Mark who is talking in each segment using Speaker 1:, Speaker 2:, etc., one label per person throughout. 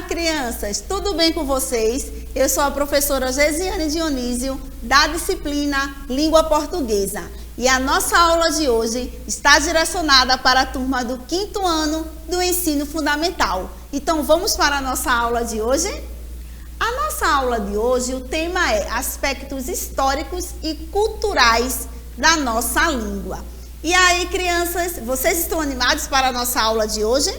Speaker 1: crianças, tudo bem com vocês? Eu sou a professora Gesiane Dionísio, da disciplina Língua Portuguesa. E a nossa aula de hoje está direcionada para a turma do 5º ano do ensino fundamental. Então, vamos para a nossa aula de hoje? A nossa aula de hoje, o tema é aspectos históricos e culturais da nossa língua. E aí, crianças, vocês estão animados para a nossa aula de hoje?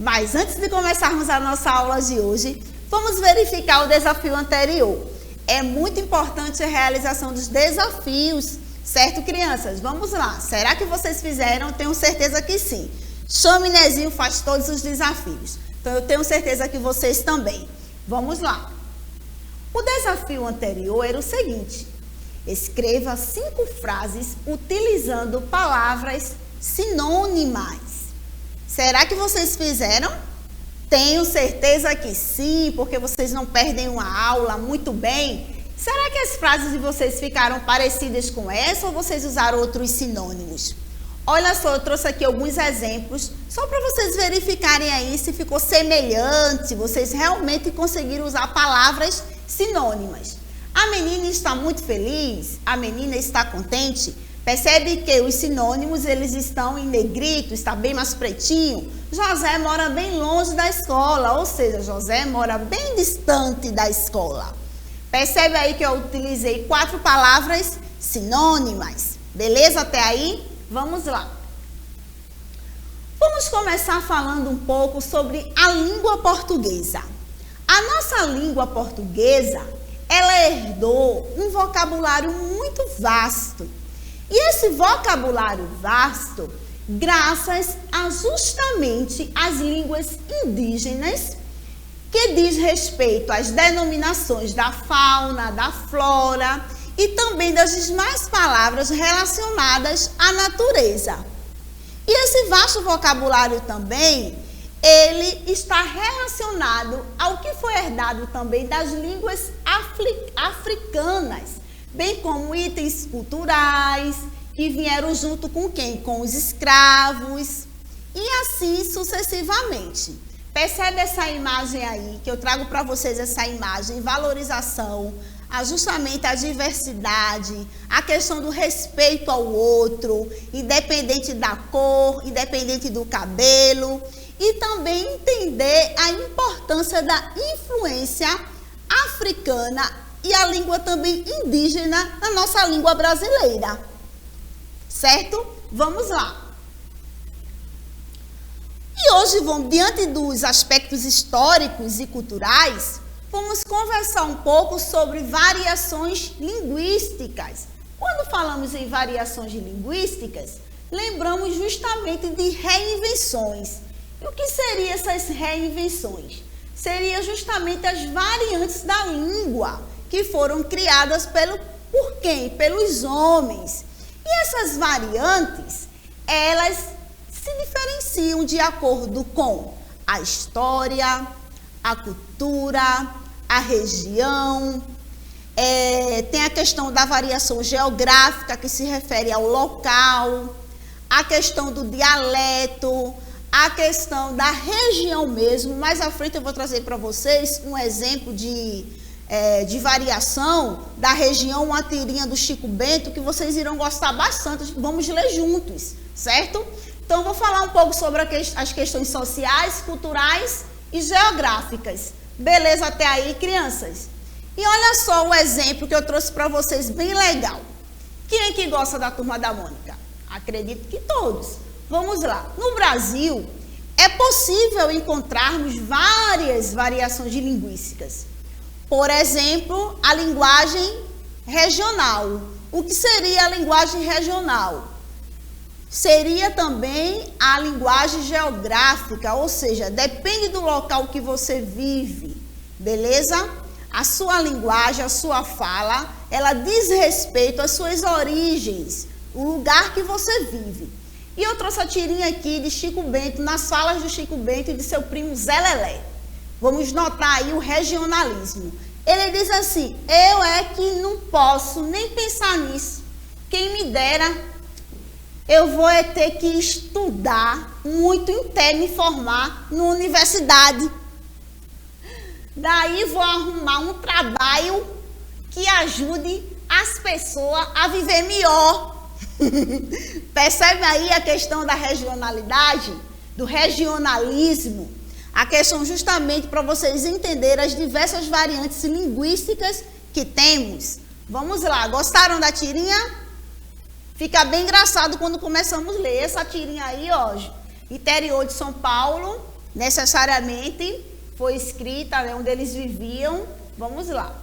Speaker 1: Mas antes de começarmos a nossa aula de hoje, vamos verificar o desafio anterior. É muito importante a realização dos desafios, certo, crianças? Vamos lá. Será que vocês fizeram? Tenho certeza que sim. Chaminézinho faz todos os desafios. Então, eu tenho certeza que vocês também. Vamos lá. O desafio anterior era o seguinte. Escreva 5 frases utilizando palavras sinônimas. Será que vocês fizeram? Tenho certeza que sim, porque vocês não perdem uma aula. Muito bem. Será que as frases de vocês ficaram parecidas com essa ou vocês usaram outros sinônimos? Olha só, eu trouxe aqui alguns exemplos, só para vocês verificarem aí se ficou semelhante, vocês realmente conseguiram usar palavras sinônimas. A menina está muito feliz, a menina está contente. Percebe que os sinônimos, eles estão em negrito, está bem mais pretinho. José mora bem longe da escola, ou seja, José mora bem distante da escola. Percebe aí que eu utilizei 4 palavras sinônimas. Beleza até aí? Vamos lá. Vamos começar falando um pouco sobre a língua portuguesa. A nossa língua portuguesa, ela herdou um vocabulário muito vasto. E esse vocabulário vasto, graças a justamente às línguas indígenas, que diz respeito às denominações da fauna, da flora e também das demais palavras relacionadas à natureza. E esse vasto vocabulário também, ele está relacionado ao que foi herdado também das línguas africanas, bem como itens culturais, que vieram junto com quem? Com os escravos, e assim sucessivamente. Percebe essa imagem aí, que eu trago para vocês essa imagem, valorização, justamente a diversidade, a questão do respeito ao outro, independente da cor, independente do cabelo, e também entender a importância da influência africana e a língua também indígena na nossa língua brasileira. Certo? Vamos lá. E hoje, diante dos aspectos históricos e culturais, vamos conversar um pouco sobre variações linguísticas. Quando falamos em variações linguísticas, lembramos justamente de reinvenções. E o que seriam essas reinvenções? Seriam justamente as variantes da língua, que foram criadas por quem? Pelos homens. E essas variantes, elas se diferenciam de acordo com a história, a cultura, a região. Tem a questão da variação geográfica, que se refere ao local, a questão do dialeto, a questão da região mesmo. Mais à frente eu vou trazer para vocês um exemplo de variação da região, uma tirinha do Chico Bento, que vocês irão gostar bastante. Vamos ler juntos, certo? Então, vou falar um pouco sobre as questões sociais, culturais e geográficas. Beleza até aí, crianças? E olha só o exemplo que eu trouxe para vocês, bem legal. Quem é que gosta da Turma da Mônica? Acredito que todos. Vamos lá. No Brasil, é possível encontrarmos várias variações linguísticas. Por exemplo, a linguagem regional. O que seria a linguagem regional? Seria também a linguagem geográfica, ou seja, depende do local que você vive, beleza? A sua linguagem, a sua fala, ela diz respeito às suas origens, o lugar que você vive. E eu trouxe a tirinha aqui de Chico Bento, nas falas de Chico Bento e de seu primo Zé Lelé. Vamos notar aí o regionalismo. Ele diz assim: eu é que não posso nem pensar nisso. Quem me dera, eu vou ter que estudar muito até me formar na universidade. Daí vou arrumar um trabalho que ajude as pessoas a viver melhor. Percebe aí a questão da regionalidade, do regionalismo? A questão justamente para vocês entenderem as diversas variantes linguísticas que temos. Vamos lá, gostaram da tirinha? Fica bem engraçado quando começamos a ler essa tirinha aí, ó. Interior de São Paulo, necessariamente foi escrita, né, onde eles viviam. Vamos lá.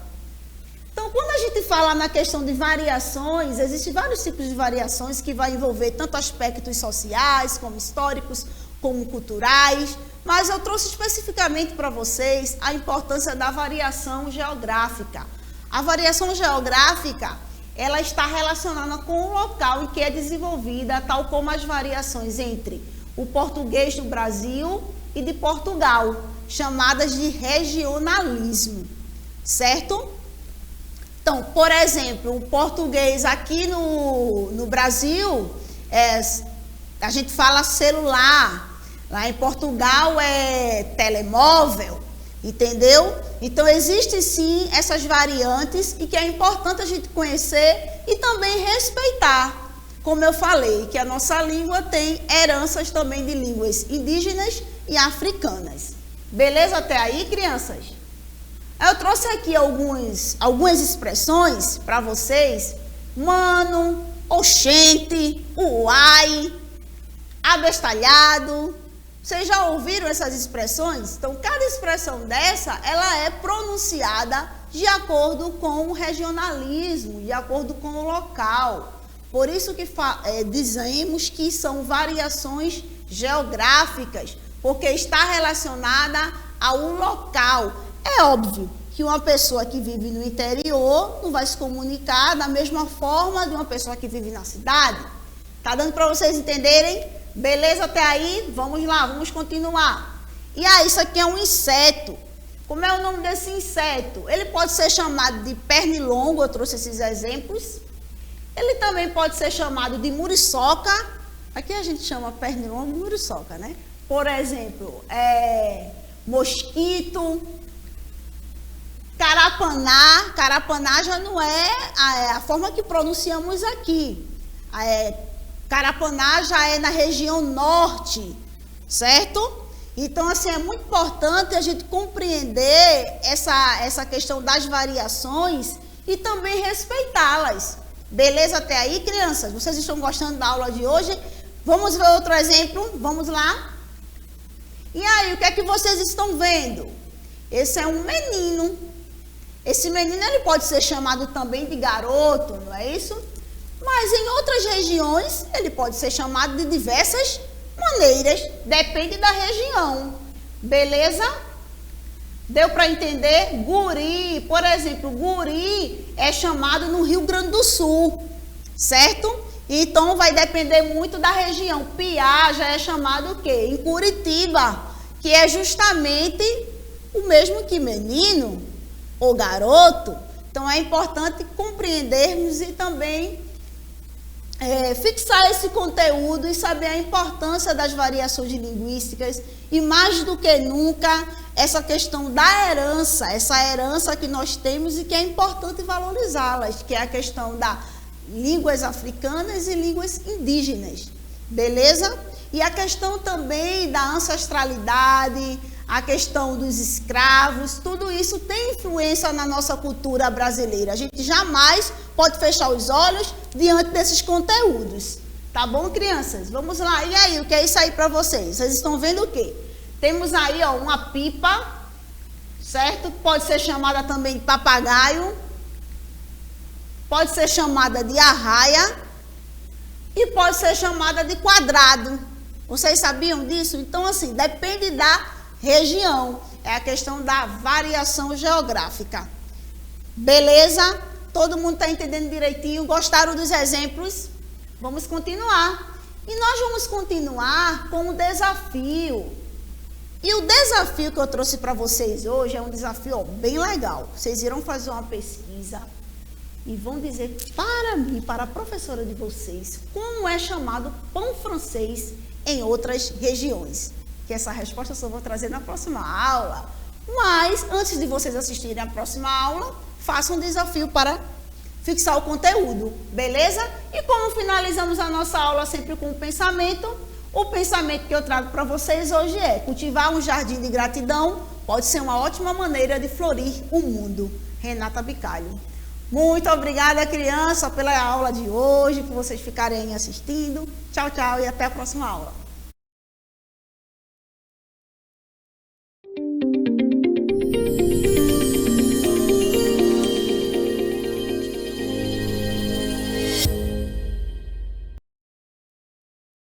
Speaker 1: Então, quando a gente fala na questão de variações, existem vários tipos de variações que vai envolver tanto aspectos sociais, como históricos, como culturais, mas eu trouxe especificamente para vocês a importância da variação geográfica. A variação geográfica, ela está relacionada com o local em que é desenvolvida, tal como as variações entre o português do Brasil e de Portugal, chamadas de regionalismo, certo? Então, por exemplo, o português aqui no Brasil, a gente fala celular, lá em Portugal é telemóvel, entendeu? Então, existem sim essas variantes e que é importante a gente conhecer e também respeitar. Como eu falei, que a nossa língua tem heranças também de línguas indígenas e africanas. Beleza até aí, crianças? Eu trouxe aqui algumas expressões para vocês. Mano, oxente, uai, abestalhado. Vocês já ouviram essas expressões? Então, cada expressão dessa, ela é pronunciada de acordo com o regionalismo, de acordo com o local. Por isso que dizemos que são variações geográficas, porque está relacionada ao local. É óbvio que uma pessoa que vive no interior não vai se comunicar da mesma forma de uma pessoa que vive na cidade. Tá dando para vocês entenderem? Beleza até aí? Vamos lá, vamos continuar. E aí, isso aqui é um inseto. Como é o nome desse inseto? Ele pode ser chamado de pernilongo, eu trouxe esses exemplos. Ele também pode ser chamado de muriçoca. Aqui a gente chama pernilongo de muriçoca, né? Por exemplo, mosquito, carapaná. Carapaná já não é a forma que pronunciamos aqui. Carapaná já é na região norte, certo? Então, assim, é muito importante a gente compreender essa questão das variações e também respeitá-las. Beleza até aí, crianças? Vocês estão gostando da aula de hoje? Vamos ver outro exemplo? Vamos lá? E aí, o que é que vocês estão vendo? Esse é um menino. Esse menino, ele pode ser chamado também de garoto, não é isso? Mas em outras regiões, ele pode ser chamado de diversas maneiras, depende da região. Beleza? Deu para entender? Guri, por exemplo, guri é chamado no Rio Grande do Sul, certo? Então vai depender muito da região. Piá já é chamado o quê? Em Curitiba, que é justamente o mesmo que menino ou garoto. Então é importante compreendermos e também fixar esse conteúdo e saber a importância das variações linguísticas e, mais do que nunca, essa questão da herança, essa herança que nós temos e que é importante valorizá-las, que é a questão das línguas africanas e línguas indígenas, beleza? E a questão também da ancestralidade, a questão dos escravos, tudo isso tem influência na nossa cultura brasileira. A gente jamais pode fechar os olhos diante desses conteúdos. Tá bom, crianças? Vamos lá. E aí, o que é isso aí para vocês? Vocês estão vendo o quê? Temos aí, ó, uma pipa, certo? Pode ser chamada também de papagaio, pode ser chamada de arraia e pode ser chamada de quadrado. Vocês sabiam disso? Então, assim, depende da região, é a questão da variação geográfica. Beleza? Todo mundo está entendendo direitinho? Gostaram dos exemplos? Vamos continuar. E nós vamos continuar com o desafio. E o desafio que eu trouxe para vocês hoje é um desafio bem legal. Vocês irão fazer uma pesquisa e vão dizer para mim, para a professora de vocês, como é chamado pão francês em outras regiões. Que essa resposta eu só vou trazer na próxima aula. Mas, antes de vocês assistirem a próxima aula, façam um desafio para fixar o conteúdo, beleza? E como finalizamos a nossa aula sempre com o pensamento que eu trago para vocês hoje é: cultivar um jardim de gratidão pode ser uma ótima maneira de florir o mundo. Renata Bicalho. Muito obrigada, criança, pela aula de hoje, por vocês ficarem aí assistindo. Tchau, tchau e até a próxima aula.